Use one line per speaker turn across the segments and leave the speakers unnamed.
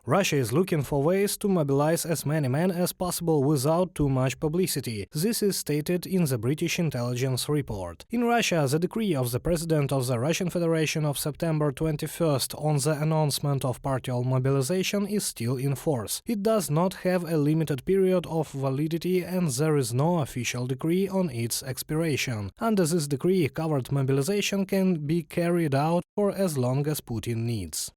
Russia is looking for ways to mobilize as many men as possible without too much publicity. This is stated in the British intelligence report. In Russia, the decree of the President of the Russian Federation of September 21st on the announcement of partial mobilization is still in force. It does not have a limited period of validity and there is no official decree on its expiration. Under this decree, covered mobilization can be carried out for as long as Putin needs.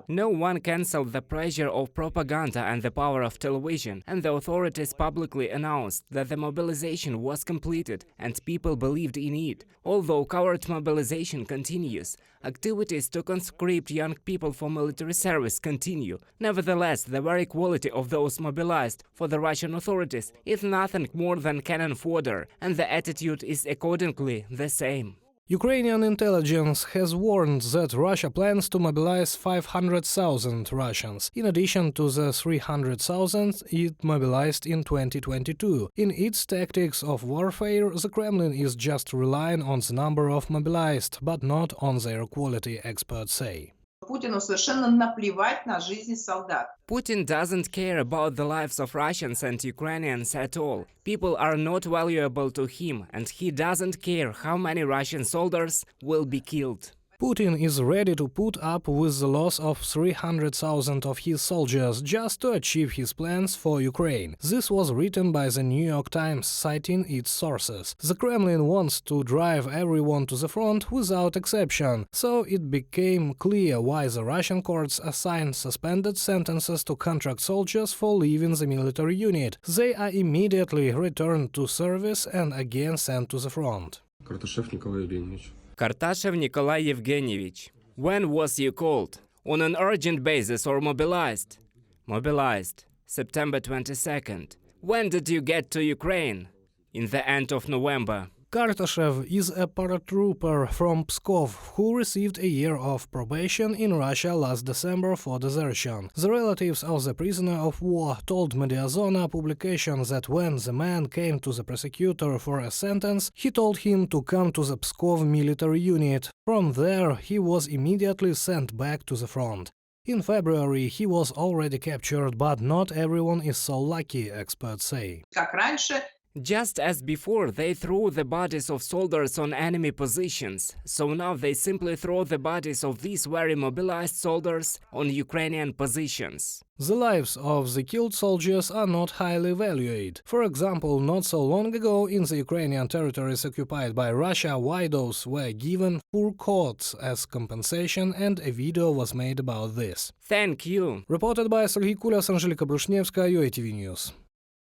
No one cancelled the pressure of propaganda and the power of television, and the authorities publicly announced that the mobilization was completed and people believed in it. Although covert mobilization continues, activities to conscript young people for military service continue. Nevertheless, the very quality of those mobilized for the Russian authorities is nothing more than cannon fodder, and the attitude is accordingly the same.
Ukrainian intelligence has warned that Russia plans to mobilize 500,000 Russians, in addition to the 300,000 it mobilized in 2022. In its tactics of warfare, the Kremlin is just relying on the number of mobilized, but not on their quality, experts say.
Путину совершенно наплевать на жизни солдат.
Putin doesn't care about the lives of Russians and Ukrainians at all. People are not valuable to him, and he doesn't care how many Russian soldiers will be killed.
Putin is ready to put up with the loss of 300,000 of his soldiers just to achieve his plans for Ukraine. This was written by the New York Times, citing its sources. The Kremlin wants to drive everyone to the front without exception, so it became clear why the Russian courts assigned suspended sentences to contract soldiers for leaving the military unit. They are immediately returned to service and again sent to the front.
Kartashev Nikolai Yevgenyevich, when was you called? On an urgent basis or mobilized? Mobilized. September 22nd. When did you get to Ukraine? In the end of November.
Kartashev is a paratrooper from Pskov who received a year of probation in Russia last December for desertion. The relatives of the prisoner of war told Mediazona publication that when the man came to the prosecutor for a sentence, he told him to come to the Pskov military unit. From there, he was immediately sent back to the front. In February, he was already captured, but not everyone is so lucky, experts say.
Как раньше,
Just as before, they threw the bodies of soldiers on enemy positions, so now they simply throw the bodies of these very mobilized soldiers on Ukrainian positions.
The lives of the killed soldiers are not highly valued. For example, not so long ago, in the Ukrainian territories occupied by Russia, widows were given poor coats as compensation, and a video was made about this.
Thank you.
Reported by Sergei Kulas, Angelika Brushnevska, UATV News.